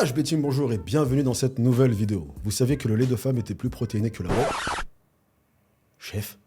Betim, bonjour et bienvenue dans cette nouvelle vidéo. Vous saviez que le lait de femme était plus protéiné que la lait? Chef?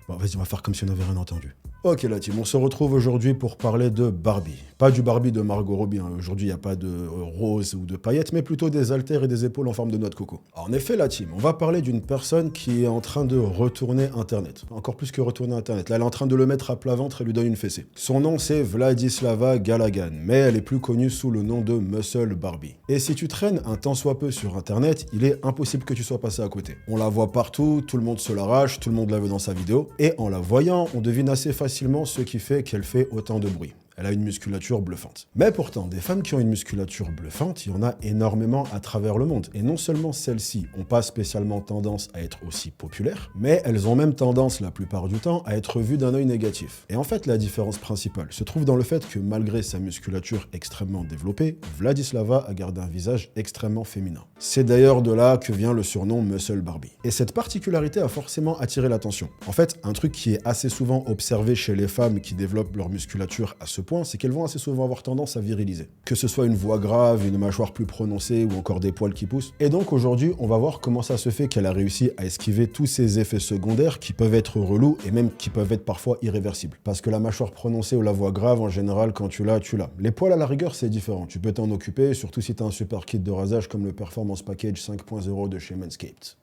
Bon, vas-y, on va faire comme si on n'avait rien entendu. Ok la team, on se retrouve aujourd'hui pour parler de Barbie. Pas du Barbie de Margot Robbie, hein. Aujourd'hui il n'y a pas de rose ou de paillettes, mais plutôt des haltères et des épaules en forme de noix de coco. En effet la team, on va parler d'une personne qui est en train de retourner Internet. Encore plus que retourner Internet, là elle est en train de le mettre à plat ventre et lui donne une fessée. Son nom c'est Vladislava Galagan, mais elle est plus connue sous le nom de Muscle Barbie. Et si tu traînes un tant soit peu sur Internet, il est impossible que tu sois passé à côté. On la voit partout, tout le monde se l'arrache, tout le monde la veut dans sa vidéo, et en la voyant, on devine assez facilement ce qui fait qu'elle fait autant de bruit. Elle a une musculature bluffante. Mais pourtant, des femmes qui ont une musculature bluffante, il y en a énormément à travers le monde. Et non seulement celles-ci n'ont pas spécialement tendance à être aussi populaires, mais elles ont même tendance, la plupart du temps, à être vues d'un œil négatif. Et en fait, la différence principale se trouve dans le fait que malgré sa musculature extrêmement développée, Vladislava a gardé un visage extrêmement féminin. C'est d'ailleurs de là que vient le surnom Muscle Barbie. Et cette particularité a forcément attiré l'attention. En fait, un truc qui est assez souvent observé chez les femmes qui développent leur musculature à ce point, c'est qu'elles vont assez souvent avoir tendance à viriliser. Que ce soit une voix grave, une mâchoire plus prononcée ou encore des poils qui poussent. Et donc aujourd'hui, on va voir comment ça se fait qu'elle a réussi à esquiver tous ces effets secondaires qui peuvent être relous et même qui peuvent être parfois irréversibles. Parce que la mâchoire prononcée ou la voix grave, en général, quand tu l'as, tu l'as. Les poils à la rigueur, c'est différent. Tu peux t'en occuper, surtout si tu as un super kit de rasage comme le Performance Package 5.0 de chez Manscaped.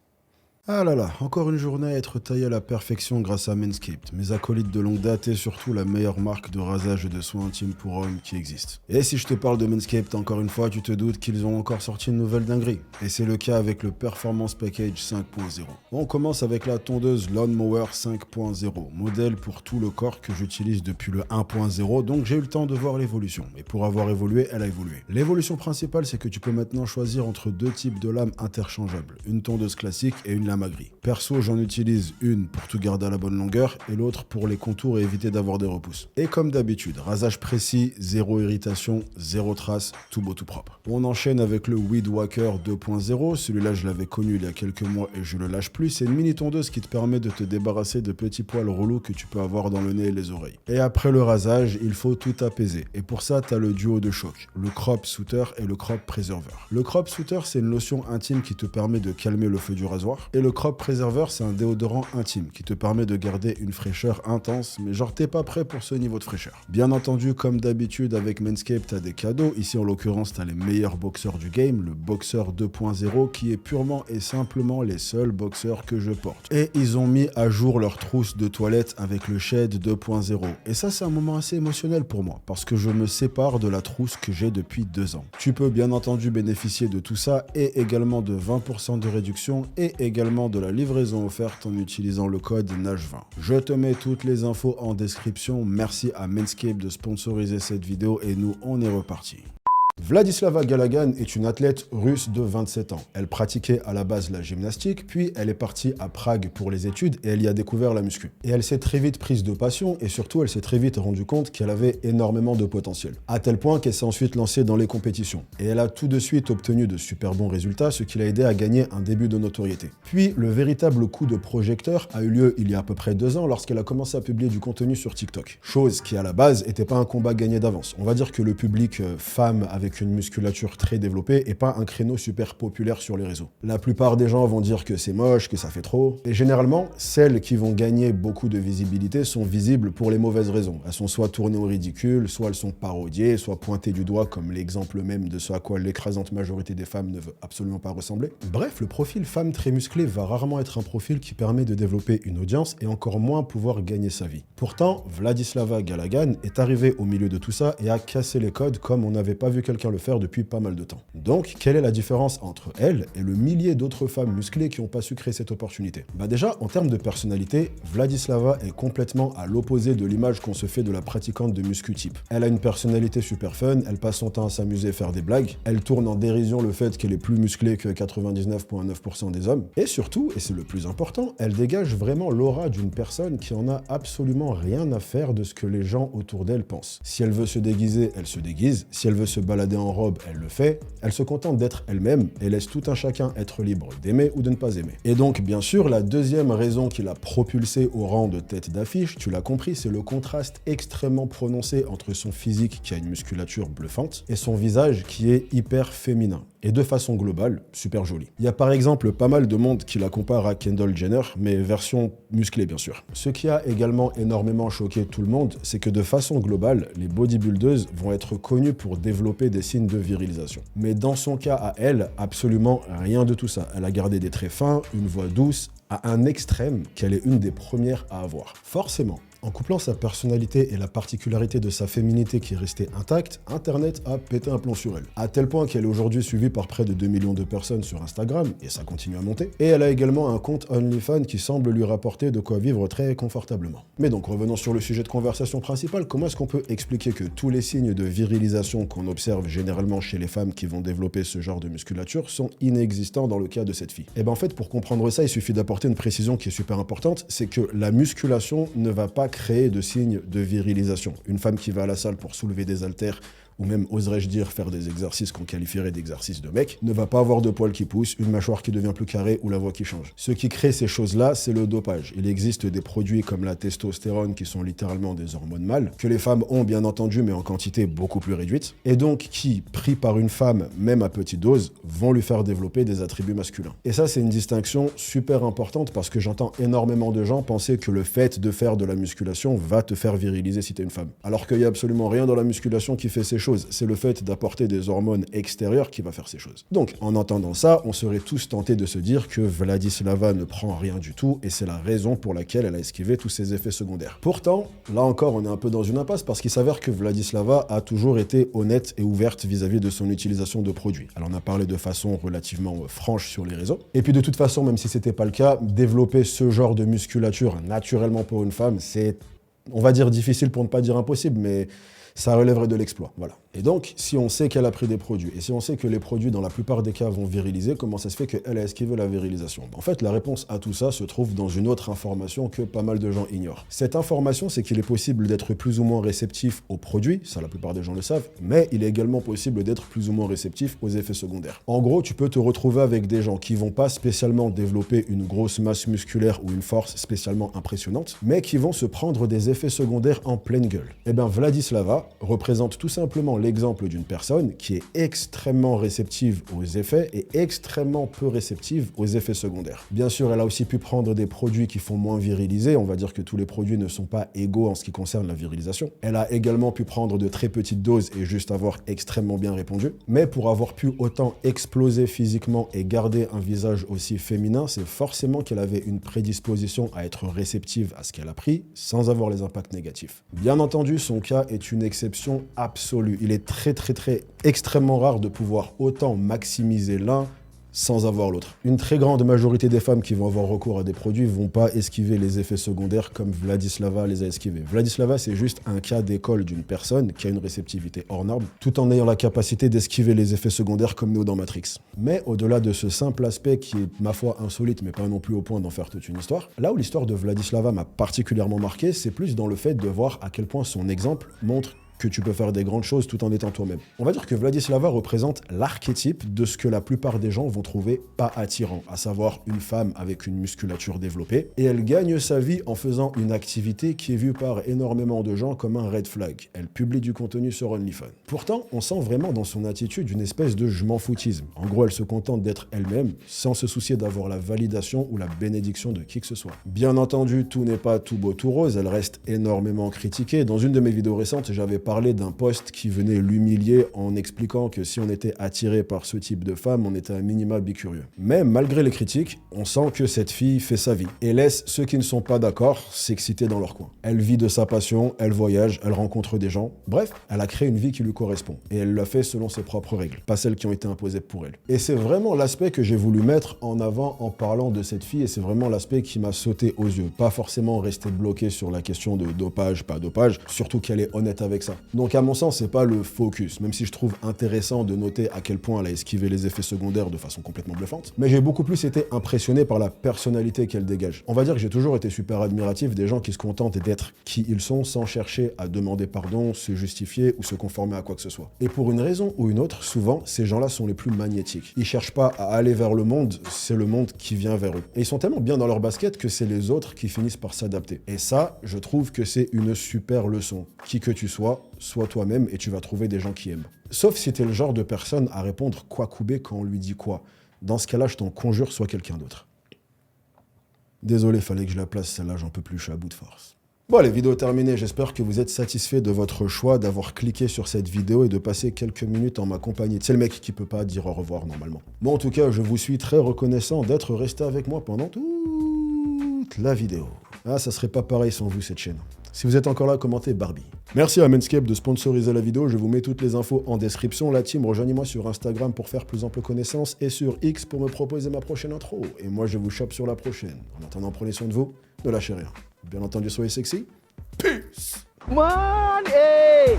Ah là là, encore une journée à être taillée à la perfection grâce à Manscaped, mes acolytes de longue date et surtout la meilleure marque de rasage et de soins intimes pour hommes qui existe. Et si je te parle de Manscaped encore une fois, tu te doutes qu'ils ont encore sorti une nouvelle dinguerie. Et c'est le cas avec le Performance Package 5.0. On commence avec la tondeuse Lawnmower 5.0, modèle pour tout le corps que j'utilise depuis le 1.0, donc j'ai eu le temps de voir l'évolution. Et pour avoir évolué, elle a évolué. L'évolution principale, c'est que tu peux maintenant choisir entre deux types de lames interchangeables, une tondeuse classique et une lame à gris. Perso, j'en utilise une pour tout garder à la bonne longueur et l'autre pour les contours et éviter d'avoir des repousses. Et comme d'habitude, rasage précis, zéro irritation, zéro trace, tout beau tout propre. On enchaîne avec le Weed Whacker 2.0, celui-là je l'avais connu il y a quelques mois et je le lâche plus, c'est une mini tondeuse qui te permet de te débarrasser de petits poils relous que tu peux avoir dans le nez et les oreilles. Et après le rasage, il faut tout apaiser. Et pour ça, tu as le duo de choc, le Crop Soother et le Crop Preserver. Le Crop Soother, c'est une lotion intime qui te permet de calmer le feu du rasoir. Et le Crop Preserver, c'est un déodorant intime qui te permet de garder une fraîcheur intense, mais genre t'es pas prêt pour ce niveau de fraîcheur. Bien entendu, comme d'habitude avec Manscaped, t'as des cadeaux. Ici en l'occurrence, t'as les meilleurs boxeurs du game, le Boxer 2.0 qui est purement et simplement les seuls boxeurs que je porte. Et ils ont mis à jour leur trousse de toilette avec le Shed 2.0. Et ça, c'est un moment assez émotionnel pour moi, parce que je me sépare de la trousse que j'ai depuis 2 ans. Tu peux bien entendu bénéficier de tout ça et également de 20% de réduction et également de la livraison offerte en utilisant le code NAGE20. Je te mets toutes les infos en description. Merci à Manscaped de sponsoriser cette vidéo et nous, on est reparti. Vladislava Galagan est une athlète russe de 27 ans. Elle pratiquait à la base la gymnastique, puis elle est partie à Prague pour les études et elle y a découvert la muscu. Et elle s'est très vite prise de passion et surtout elle s'est très vite rendue compte qu'elle avait énormément de potentiel. À tel point qu'elle s'est ensuite lancée dans les compétitions. Et elle a tout de suite obtenu de super bons résultats, ce qui l'a aidé à gagner un début de notoriété. Puis le véritable coup de projecteur a eu lieu il y a à peu près 2 ans lorsqu'elle a commencé à publier du contenu sur TikTok. Chose qui à la base n'était pas un combat gagné d'avance. On va dire que le public femme avec une musculature très développée et pas un créneau super populaire sur les réseaux. La plupart des gens vont dire que c'est moche, que ça fait trop. Et généralement, celles qui vont gagner beaucoup de visibilité sont visibles pour les mauvaises raisons. Elles sont soit tournées au ridicule, soit elles sont parodiées, soit pointées du doigt comme l'exemple même de ce à quoi l'écrasante majorité des femmes ne veut absolument pas ressembler. Bref, le profil femme très musclée va rarement être un profil qui permet de développer une audience et encore moins pouvoir gagner sa vie. Pourtant, Vladislava Galagan est arrivée au milieu de tout ça et a cassé les codes comme on n'avait pas vu quelqu'un le faire depuis pas mal de temps. Donc, quelle est la différence entre elle et le millier d'autres femmes musclées qui n'ont pas su créer cette opportunité? Bah déjà, en termes de personnalité, Vladislava est complètement à l'opposé de l'image qu'on se fait de la pratiquante de muscu type. Elle a une personnalité super fun, elle passe son temps à s'amuser et faire des blagues, elle tourne en dérision le fait qu'elle est plus musclée que 99,9% des hommes, et surtout, et c'est le plus important, elle dégage vraiment l'aura d'une personne qui en a absolument rien à faire de ce que les gens autour d'elle pensent. Si elle veut se déguiser, elle se déguise, si elle veut se balader balader en robe, elle le fait. Elle se contente d'être elle-même et laisse tout un chacun être libre d'aimer ou de ne pas aimer. Et donc, bien sûr, la deuxième raison qui l'a propulsée au rang de tête d'affiche, tu l'as compris, c'est le contraste extrêmement prononcé entre son physique qui a une musculature bluffante et son visage qui est hyper féminin. Et de façon globale, super jolie. Il y a par exemple pas mal de monde qui la compare à Kendall Jenner, mais version musclée bien sûr. Ce qui a également énormément choqué tout le monde, c'est que de façon globale, les bodybuildeuses vont être connues pour développer des signes de virilisation. Mais dans son cas à elle, absolument rien de tout ça. Elle a gardé des traits fins, une voix douce, à un extrême qu'elle est une des premières à avoir. Forcément, en couplant sa personnalité et la particularité de sa féminité qui est restée intacte, Internet a pété un plomb sur elle. À tel point qu'elle est aujourd'hui suivie par près de 2 millions de personnes sur Instagram, et ça continue à monter. Et elle a également un compte OnlyFans qui semble lui rapporter de quoi vivre très confortablement. Mais donc, revenons sur le sujet de conversation principal, comment est-ce qu'on peut expliquer que tous les signes de virilisation qu'on observe généralement chez les femmes qui vont développer ce genre de musculature sont inexistants dans le cas de cette fille? Et bien en fait, pour comprendre ça, il suffit d'apporter une précision qui est super importante, c'est que la musculation ne va pas créer de signes de virilisation. Une femme qui va à la salle pour soulever des haltères, ou même, oserais-je dire, faire des exercices qu'on qualifierait d'exercices de mec, ne va pas avoir de poils qui poussent, une mâchoire qui devient plus carrée ou la voix qui change. Ce qui crée ces choses-là, c'est le dopage. Il existe des produits comme la testostérone qui sont littéralement des hormones mâles, que les femmes ont bien entendu, mais en quantité beaucoup plus réduite, et donc qui, pris par une femme, même à petite dose, vont lui faire développer des attributs masculins. Et ça, c'est une distinction super importante parce que j'entends énormément de gens penser que le fait de faire de la musculation va te faire viriliser si t'es une femme. Alors qu'il n'y a absolument rien dans la musculation qui fait ces choses. C'est le fait d'apporter des hormones extérieures qui va faire ces choses. Donc, en entendant ça, on serait tous tentés de se dire que Vladislava ne prend rien du tout et c'est la raison pour laquelle elle a esquivé tous ses effets secondaires. Pourtant, là encore, on est un peu dans une impasse parce qu'il s'avère que Vladislava a toujours été honnête et ouverte vis-à-vis de son utilisation de produits. Elle en a parlé de façon relativement franche sur les réseaux. Et puis de toute façon, même si c'était pas le cas, développer ce genre de musculature naturellement pour une femme, c'est, on va dire difficile pour ne pas dire impossible, mais ça relèverait de l'exploit, voilà. Et donc, si on sait qu'elle a pris des produits, et si on sait que les produits, dans la plupart des cas, vont viriliser, comment ça se fait qu'elle a esquivé la virilisation? En fait, la réponse à tout ça se trouve dans une autre information que pas mal de gens ignorent. Cette information, c'est qu'il est possible d'être plus ou moins réceptif aux produits, ça la plupart des gens le savent, mais il est également possible d'être plus ou moins réceptif aux effets secondaires. En gros, tu peux te retrouver avec des gens qui vont pas spécialement développer une grosse masse musculaire ou une force spécialement impressionnante, mais qui vont se prendre des effets secondaires en pleine gueule. Et bien, Vladislava représente tout simplement l'exemple d'une personne qui est extrêmement réceptive aux effets et extrêmement peu réceptive aux effets secondaires. Bien sûr, elle a aussi pu prendre des produits qui font moins viriliser, on va dire que tous les produits ne sont pas égaux en ce qui concerne la virilisation. Elle a également pu prendre de très petites doses et juste avoir extrêmement bien répondu. Mais pour avoir pu autant exploser physiquement et garder un visage aussi féminin, c'est forcément qu'elle avait une prédisposition à être réceptive à ce qu'elle a pris sans avoir les impacts négatifs. Bien entendu, son cas est une exception absolue. Il est très extrêmement rare de pouvoir autant maximiser l'un sans avoir l'autre. Une très grande majorité des femmes qui vont avoir recours à des produits vont pas esquiver les effets secondaires comme Vladislava les a esquivés. Vladislava, c'est juste un cas d'école d'une personne qui a une réceptivité hors norme, tout en ayant la capacité d'esquiver les effets secondaires comme nous dans Matrix. Mais au-delà de ce simple aspect qui est, ma foi, insolite, mais pas non plus au point d'en faire toute une histoire, là où l'histoire de Vladislava m'a particulièrement marqué, c'est plus dans le fait de voir à quel point son exemple montre que tu peux faire des grandes choses tout en étant toi-même. On va dire que Vladislava représente l'archétype de ce que la plupart des gens vont trouver pas attirant, à savoir une femme avec une musculature développée, et elle gagne sa vie en faisant une activité qui est vue par énormément de gens comme un red flag. Elle publie du contenu sur OnlyFans. Pourtant, on sent vraiment dans son attitude une espèce de je m'en foutisme. En gros, elle se contente d'être elle-même, sans se soucier d'avoir la validation ou la bénédiction de qui que ce soit. Bien entendu, tout n'est pas tout beau tout rose, elle reste énormément critiquée. Dans une de mes vidéos récentes, j'avais parlé d'un post qui venait l'humilier en expliquant que si on était attiré par ce type de femme, on était un minima bicurieux. Mais malgré les critiques, on sent que cette fille fait sa vie et laisse ceux qui ne sont pas d'accord s'exciter dans leur coin. Elle vit de sa passion, elle voyage, elle rencontre des gens. Bref, elle a créé une vie qui lui correspond et elle l'a fait selon ses propres règles, pas celles qui ont été imposées pour elle. Et c'est vraiment l'aspect que j'ai voulu mettre en avant en parlant de cette fille et c'est vraiment l'aspect qui m'a sauté aux yeux. Pas forcément rester bloqué sur la question de dopage, pas dopage, surtout qu'elle est honnête avec ça. ça. Donc à mon sens, c'est pas le focus, même si je trouve intéressant de noter à quel point elle a esquivé les effets secondaires de façon complètement bluffante. Mais j'ai beaucoup plus été impressionné par la personnalité qu'elle dégage. On va dire que j'ai toujours été super admiratif des gens qui se contentent d'être qui ils sont sans chercher à demander pardon, se justifier ou se conformer à quoi que ce soit. Et pour une raison ou une autre, souvent, ces gens-là sont les plus magnétiques. Ils cherchent pas à aller vers le monde, c'est le monde qui vient vers eux. Et ils sont tellement bien dans leur basket que c'est les autres qui finissent par s'adapter. Et ça, je trouve que c'est une super leçon. Qui que tu sois, sois toi-même et tu vas trouver des gens qui aiment. Sauf si t'es le genre de personne à répondre quoi couper quand on lui dit quoi. Dans ce cas-là, je t'en conjure, sois quelqu'un d'autre. Désolé, fallait que je la place celle-là, j'en peux plus, je suis à bout de force. Bon, les vidéos terminées, j'espère que vous êtes satisfait de votre choix, d'avoir cliqué sur cette vidéo et de passer quelques minutes en ma compagnie. C'est le mec qui peut pas dire au revoir normalement. Bon, en tout cas, je vous suis très reconnaissant d'être resté avec moi pendant toute la vidéo. Ah, ça serait pas pareil sans vous, cette chaîne. Si vous êtes encore là, commentez Barbie. Merci à Manscaped de sponsoriser la vidéo, je vous mets toutes les infos en description. La team, rejoignez-moi sur Instagram pour faire plus ample connaissance et sur X pour me proposer ma prochaine intro. Et moi, je vous chope sur la prochaine. En attendant, prenez soin de vous, ne lâchez rien. Bien entendu, soyez sexy. Peace! Man, hey!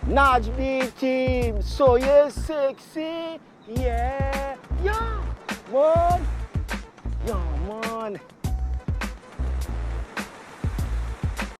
Naj big team, so you're sexy, yeah, yeah, man, yeah, man.